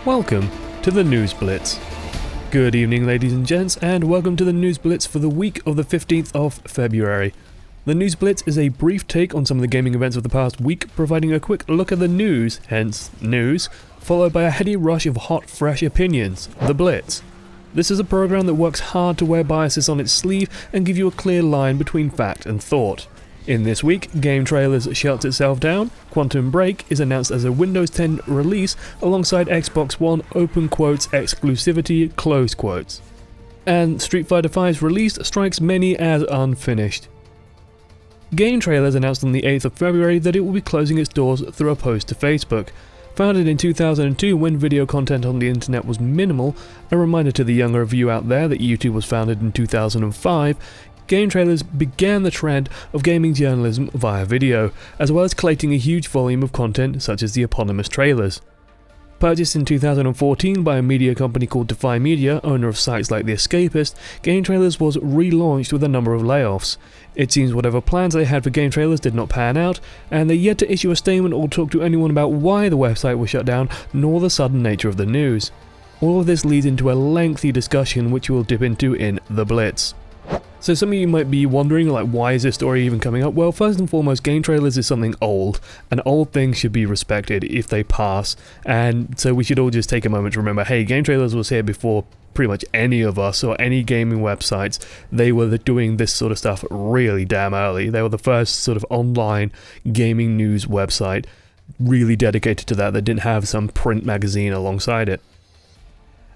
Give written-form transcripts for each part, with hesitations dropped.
Welcome to the NewsBlitz. Good evening, ladies and gents, and welcome to the NewsBlitz for the week of the 15th of February. The NewsBlitz is a brief take on some of the gaming events of the past week, providing a quick look at the news, hence news, followed by a heady rush of hot, fresh opinions, the Blitz. This is a program that works hard to wear biases on its sleeve and give you a clear line between fact and thought. In this week, GameTrailers shuts itself down, Quantum Break is announced as a Windows 10 release alongside Xbox One open quotes exclusivity close quotes. And Street Fighter V's release strikes many as unfinished. GameTrailers announced on the 8th of February that it will be closing its doors through a post to Facebook. Founded in 2002 when video content on the internet was minimal, a reminder to the younger of you out there that YouTube was founded in 2005, GameTrailers began the trend of gaming journalism via video, as well as collating a huge volume of content such as the eponymous trailers. Purchased in 2014 by a media company called Defy Media, owner of sites like The Escapist, GameTrailers was relaunched with a number of layoffs. It seems whatever plans they had for GameTrailers did not pan out, and they yet to issue a statement or talk to anyone about why the website was shut down, nor the sudden nature of the news. All of this leads into a lengthy discussion which we'll dip into in The Blitz. So some of you might be wondering, why is this story even coming up? Well, first and foremost, GameTrailers is something old, and old things should be respected if they pass, and so we should all just take a moment to remember, hey, GameTrailers was here before pretty much any of us or any gaming websites. They were doing this sort of stuff really damn early. They were the first sort of online gaming news website really dedicated to that didn't have some print magazine alongside it.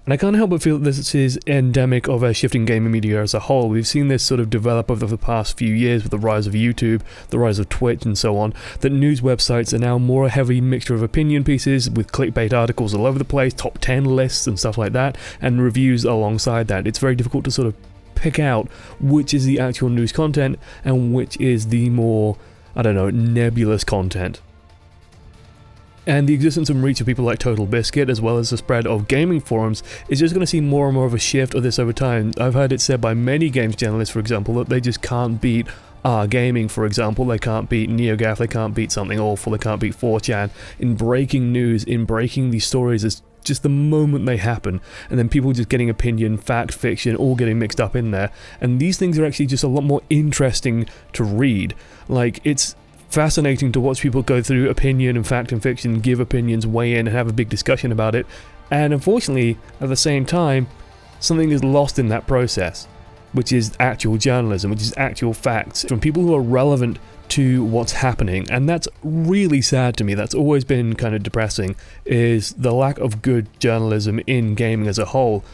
And I can't help but feel that this is endemic of a shifting gaming media as a whole. We've seen this sort of develop over the past few years with the rise of YouTube, the rise of Twitch and so on, that news websites are now more a heavy mixture of opinion pieces with clickbait articles all over the place, top 10 lists and stuff like that, and reviews alongside that. It's very difficult to sort of pick out which is the actual news content and which is the more, nebulous content. And the existence and reach of people like Total Biscuit, as well as the spread of gaming forums, is just going to see more and more of a shift of this over time. I've heard it said by many games journalists, for example, that they just can't beat gaming, for example. They can't beat NeoGAF, they can't beat Something Awful, they can't beat 4chan in breaking news, in breaking these stories as just the moment they happen, and then people just getting opinion, fact, fiction, all getting mixed up in there. And these things are actually just a lot more interesting to read. It's fascinating to watch people go through opinion and fact and fiction, give opinions, weigh in and have a big discussion about it, and unfortunately at the same time something is lost in that process, which is actual journalism, which is actual facts from people who are relevant to what's happening. And that's really sad to me. That's always been kind of depressing, is the lack of good journalism in gaming as a whole.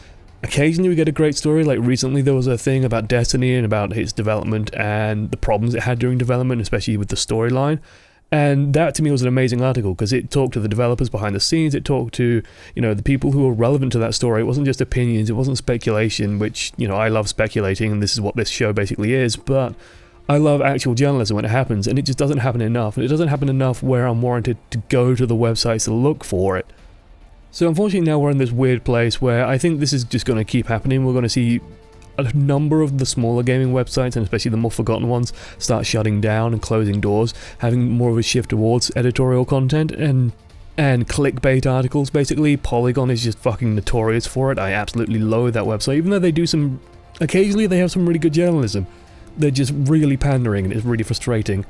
Occasionally we get a great story, like recently there was a thing about Destiny and about its development and the problems it had during development, especially with the storyline. And that to me was an amazing article because it talked to the developers behind the scenes, it talked to, the people who were relevant to that story. It wasn't just opinions, it wasn't speculation, which, I love speculating and this is what this show basically is, but I love actual journalism when it happens, and it just doesn't happen enough. And it doesn't happen enough where I'm warranted to go to the websites to look for it. So unfortunately now we're in this weird place where I think this is just going to keep happening. We're going to see a number of the smaller gaming websites, and especially the more forgotten ones, start shutting down and closing doors, having more of a shift towards editorial content and clickbait articles. Basically, Polygon is just fucking notorious for it. I absolutely loathe that website, even though they do occasionally they have some really good journalism. They're just really pandering and it's really frustrating.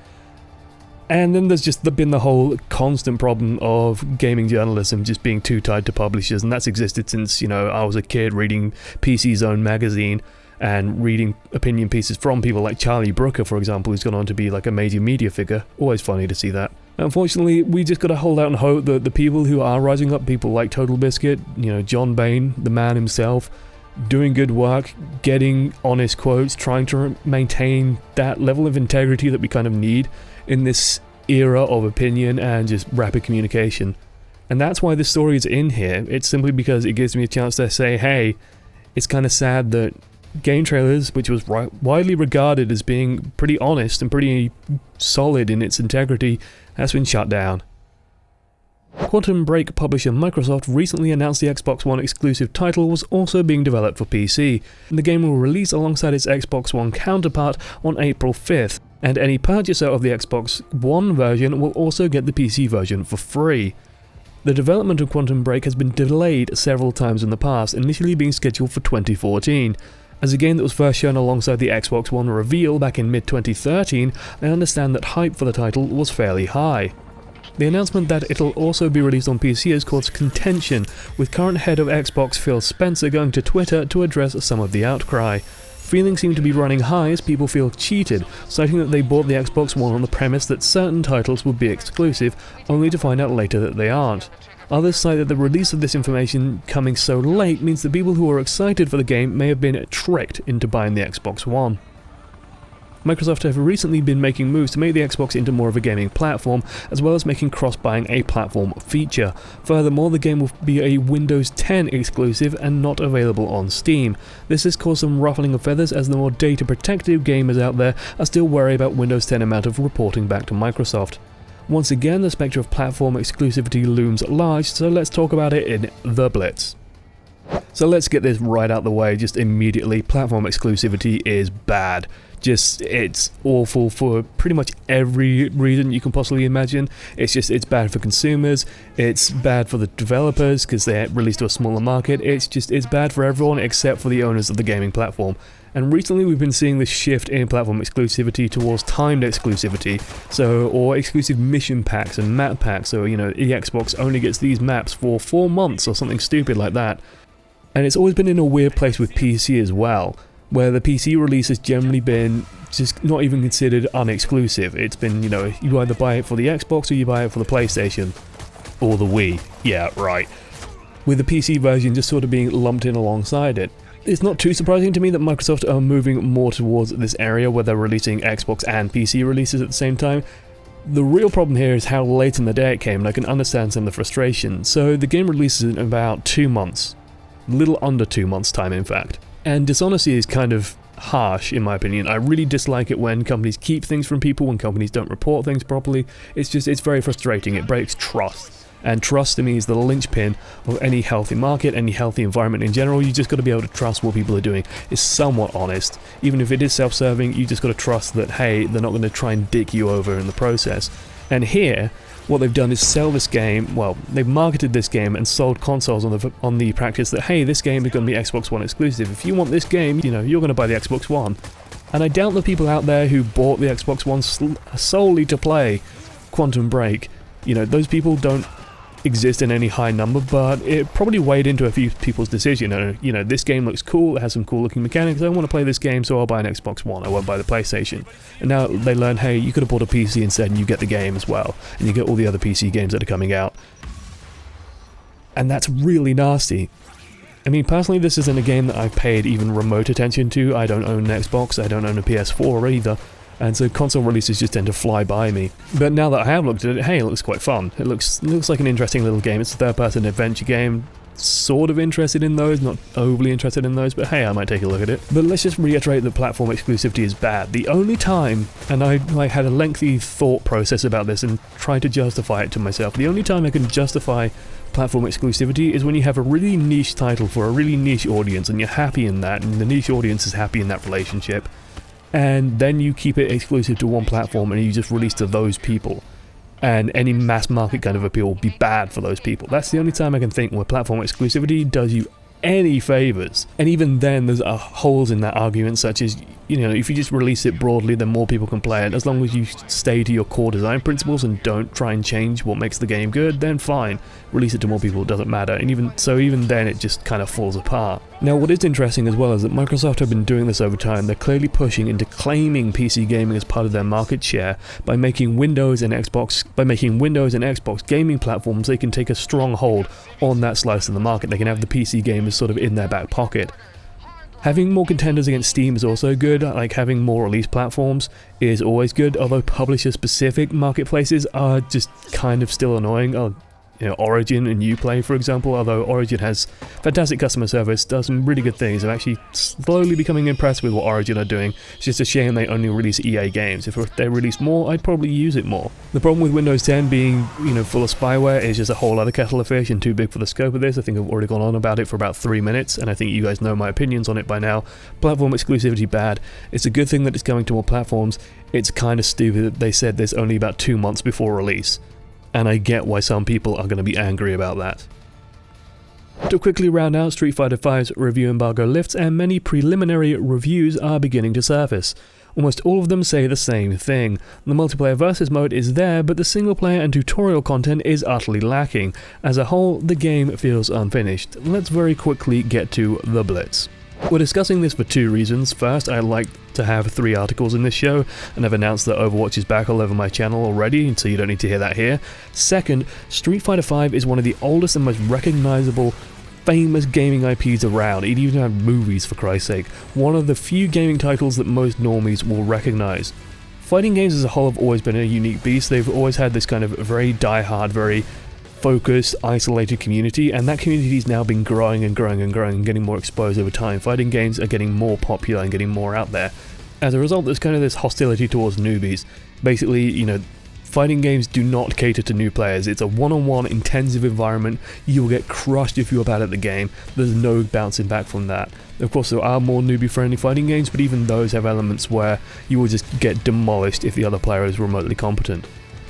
And then there's just been the whole constant problem of gaming journalism just being too tied to publishers, and that's existed since, I was a kid reading PC Zone magazine and reading opinion pieces from people like Charlie Brooker, for example, who's gone on to be a major media figure. Always funny to see that. Unfortunately, we just got to hold out and hope that the people who are rising up, people like Total Biscuit, John Bain, the man himself, doing good work, getting honest quotes, trying to maintain that level of integrity that we kind of need in this era of opinion and just rapid communication. And that's why this story is in here. It's simply because it gives me a chance to say, hey, it's kind of sad that GameTrailers, which was widely regarded as being pretty honest and pretty solid in its integrity, has been shut down. Quantum Break publisher Microsoft recently announced the Xbox One exclusive title was also being developed for PC, and the game will release alongside its Xbox One counterpart on April 5th. And any purchaser of the Xbox One version will also get the PC version for free. The development of Quantum Break has been delayed several times in the past, initially being scheduled for 2014. As a game that was first shown alongside the Xbox One reveal back in mid-2013, I understand that hype for the title was fairly high. The announcement that it'll also be released on PC has caused contention, with current head of Xbox Phil Spencer going to Twitter to address some of the outcry. Feelings seem to be running high as people feel cheated, citing that they bought the Xbox One on the premise that certain titles would be exclusive, only to find out later that they aren't. Others cite that the release of this information coming so late means that people who are excited for the game may have been tricked into buying the Xbox One. Microsoft have recently been making moves to make the Xbox into more of a gaming platform, as well as making cross-buying a platform feature. Furthermore, the game will be a Windows 10 exclusive and not available on Steam. This has caused some ruffling of feathers, as the more data-protective gamers out there are still worried about Windows 10 amount of reporting back to Microsoft. Once again, the spectre of platform exclusivity looms large, so let's talk about it in The Blitz. So let's get this right out the way just immediately. Platform exclusivity is bad. It's awful for pretty much every reason you can possibly imagine. It's bad for consumers, it's bad for the developers because they're released to a smaller market, it's bad for everyone except for the owners of the gaming platform. And recently we've been seeing this shift in platform exclusivity towards timed exclusivity, or exclusive mission packs and map packs, so the Xbox only gets these maps for 4 months or something stupid like that. And it's always been in a weird place with PC as well, where the PC release has generally been just not even considered unexclusive. It's been, you either buy it for the Xbox or you buy it for the PlayStation. Or the Wii. Yeah, right. With the PC version just sort of being lumped in alongside it. It's not too surprising to me that Microsoft are moving more towards this area where they're releasing Xbox and PC releases at the same time. The real problem here is how late in the day it came, and I can understand some of the frustration. So the game releases in about 2 months. A little under 2 months' time, in fact. And dishonesty is kind of harsh, in my opinion. I really dislike it when companies keep things from people, when companies don't report things properly. It's very frustrating. It breaks trust. And trust to me is the linchpin of any healthy market, any healthy environment in general. You just got to be able to trust what people are doing. It's somewhat honest. Even if it is self-serving, you just got to trust that, hey, they're not going to try and dick you over in the process. And here, what they've done is sell this game, they've marketed this game and sold consoles on the practice that, hey, this game is going to be Xbox One exclusive. If you want this game, you're going to buy the Xbox One. And I doubt the people out there who bought the Xbox One solely to play Quantum Break, those people don't exist in any high number, but it probably weighed into a few people's decision. This game looks cool, it has some cool looking mechanics, I want to play this game, so I'll buy an Xbox One, I won't buy the PlayStation. And now they learn, hey, you could have bought a PC instead and you get the game as well, and you get all the other PC games that are coming out. And that's really nasty. I mean, personally, this isn't a game that I've paid even remote attention to. I don't own an Xbox, I don't own a PS4 either. And so console releases just tend to fly by me. But now that I have looked at it, hey, it looks quite fun. It looks like an interesting little game. It's a third-person adventure game. Sort of interested in those, not overly interested in those, but hey, I might take a look at it. But let's just reiterate that platform exclusivity is bad. The only time, and I had a lengthy thought process about this and tried to justify it to myself, the only time I can justify platform exclusivity is when you have a really niche title for a really niche audience, and you're happy in that, and the niche audience is happy in that relationship. And then you keep it exclusive to one platform and you just release to those people. And any mass market kind of appeal will be bad for those people. That's the only time I can think where platform exclusivity does you any favours. And even then there's holes in that argument, such as, if you just release it broadly, then more people can play it. As long as you stay to your core design principles and don't try and change what makes the game good, then fine. Release it to more people, it doesn't matter. And even then it just kind of falls apart. Now, what is interesting as well is that Microsoft have been doing this over time. They're clearly pushing into claiming PC gaming as part of their market share by making Windows and Xbox gaming platforms. They can take a strong hold on that slice of the market. They can have the PC gamers sort of in their back pocket. Having more contenders against Steam is also good, like having more release platforms is always good, although publisher-specific marketplaces are just kind of still annoying. Origin and Uplay, for example, although Origin has fantastic customer service, does some really good things. I'm actually slowly becoming impressed with what Origin are doing. It's just a shame they only release EA games. If they released more, I'd probably use it more. The problem with Windows 10 being, full of spyware is just a whole other kettle of fish and too big for the scope of this. I think I've already gone on about it for about 3 minutes, and I think you guys know my opinions on it by now. Platform exclusivity bad. It's a good thing that it's going to more platforms. It's kind of stupid that they said there's only about 2 months before release. and I get why some people are going to be angry about that. To quickly round out, Street Fighter V's review embargo lifts and many preliminary reviews are beginning to surface. Almost all of them say the same thing. The multiplayer versus mode is there, but the single player and tutorial content is utterly lacking. As a whole, the game feels unfinished. Let's very quickly get to the Blitz. We're discussing this for two reasons. First, I like to have 3 articles in this show, and I've announced that Overwatch is back all over my channel already, so you don't need to hear that here. Second, Street Fighter V is one of the oldest and most recognizable famous gaming IPs around. It even had movies, for Christ's sake. One of the few gaming titles that most normies will recognize. Fighting games as a whole have always been a unique beast. They've always had this kind of very die-hard, very focused, isolated community, and that community has now been growing and growing and growing and getting more exposed over time. Fighting games are getting more popular and getting more out there. As a result, there's kind of this hostility towards newbies. Basically, you know, fighting games do not cater to new players. It's a one-on-one intensive environment. You will get crushed if you're bad at the game. There's no bouncing back from that. Of course, there are more newbie-friendly fighting games, but even those have elements where you will just get demolished if the other player is remotely competent.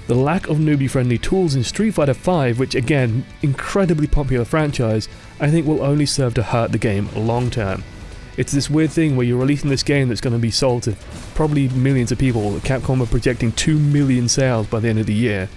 The lack of newbie-friendly tools in Street Fighter V, which again, incredibly popular franchise, I think will only serve to hurt the game long-term. It's this weird thing where you're releasing this game that's going to be sold to probably millions of people. Capcom are projecting 2 million sales by the end of the year,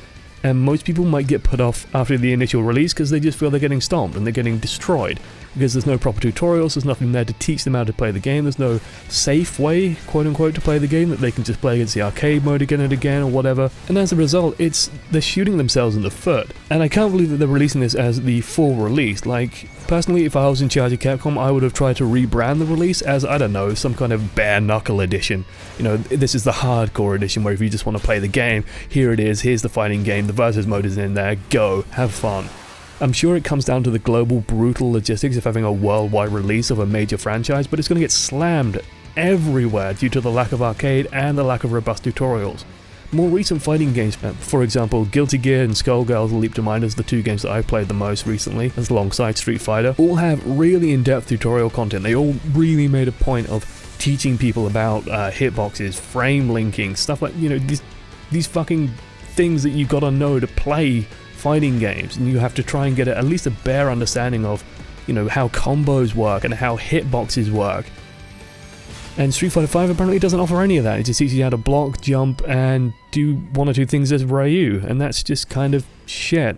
and most people might get put off after the initial release because they just feel they're getting stomped and they're getting destroyed because there's no proper tutorials, there's nothing there to teach them how to play the game, there's no safe way, quote-unquote, to play the game that they can just play against the arcade mode again and again or whatever, and as a result, they're shooting themselves in the foot. And I can't believe that they're releasing this as the full release. Like, personally, if I was in charge of Capcom, I would have tried to rebrand the release as, I don't know, some kind of bare-knuckle edition. You know, this is the hardcore edition where if you just want to play the game, here it is, here's the fighting game, the versus mode is in there, go, have fun. I'm sure it comes down to the global brutal logistics of having a worldwide release of a major franchise, but it's going to get slammed everywhere due to the lack of arcade and the lack of robust tutorials. More recent fighting games, for example, Guilty Gear and Skullgirls leap to mind as the 2 games that I've played the most recently, as alongside Street Fighter, all have really in-depth tutorial content. They all really made a point of teaching people about hitboxes, frame linking, stuff like, you know, these fucking things that you've got to know to play fighting games, and you have to try and get at least a bare understanding of, you know, how combos work and how hitboxes work. And Street Fighter V apparently doesn't offer any of that. It just teaches you how to block, jump, and do 1 or 2 things as Ryu, and that's just kind of shit.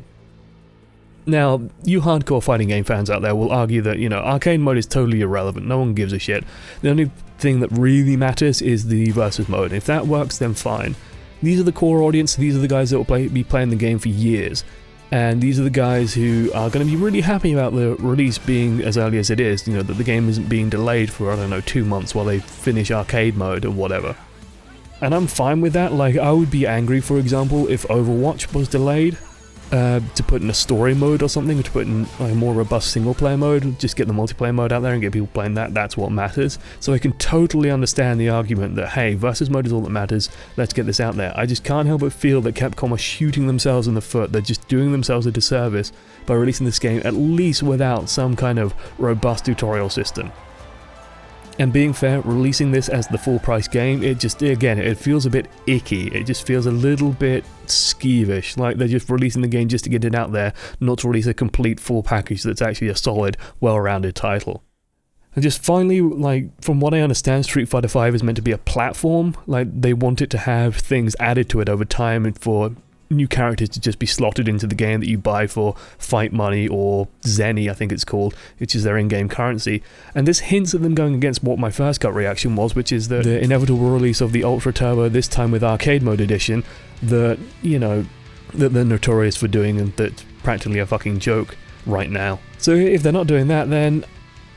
Now, you hardcore fighting game fans out there will argue that, you know, arcade mode is totally irrelevant, no one gives a shit. The only thing that really matters is the versus mode. If that works, then fine. These are the core audience, these are the guys that will be playing the game for years. And these are the guys who are going to be really happy about the release being as early as it is, you know, that the game isn't being delayed for, I don't know, 2 months while they finish arcade mode or whatever. And I'm fine with that. Like, I would be angry, for example, if Overwatch was delayed to put in a story mode or something, or to put in like, a more robust single player mode, just get the multiplayer mode out there and get people playing that, that's what matters. So I can totally understand the argument that, hey, versus mode is all that matters, let's get this out there. I just can't help but feel that Capcom are shooting themselves in the foot, they're just doing themselves a disservice by releasing this game at least without some kind of robust tutorial system. And being fair, releasing this as the full price game, it just, again, it feels a bit icky. It just feels a little bit skeevish, like they're just releasing the game just to get it out there, not to release a complete full package that's actually a solid, well-rounded title. And just finally, like, from what I understand, Street Fighter V is meant to be a platform. Like, they want it to have things added to it over time and for new characters to just be slotted into the game that you buy for fight money, or Zenny I think it's called, which is their in-game currency. And this hints at them going against what my first gut reaction was, which is the inevitable release of the Ultra Turbo, this time with arcade mode edition, that, you know, that they're notorious for doing and that's practically a fucking joke right now. So if they're not doing that, then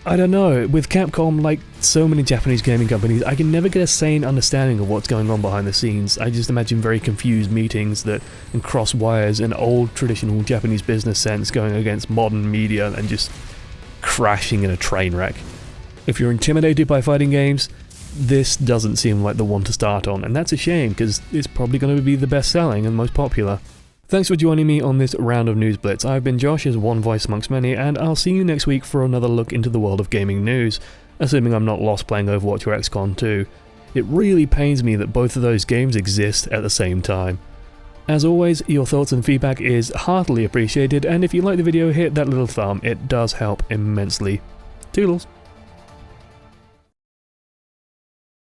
I don't know, with Capcom, like so many Japanese gaming companies, I can never get a sane understanding of what's going on behind the scenes. I just imagine very confused meetings and cross wires and old traditional Japanese business sense going against modern media and just crashing in a train wreck. If you're intimidated by fighting games, this doesn't seem like the one to start on, and that's a shame because it's probably going to be the best selling and most popular. Thanks for joining me on this round of News Blitz. I've been Josh, as one voice amongst many, and I'll see you next week for another look into the world of gaming news, assuming I'm not lost playing Overwatch or XCOM 2. It really pains me that both of those games exist at the same time. As always, your thoughts and feedback is heartily appreciated, and if you like the video, hit that little thumb, it does help immensely. Toodles!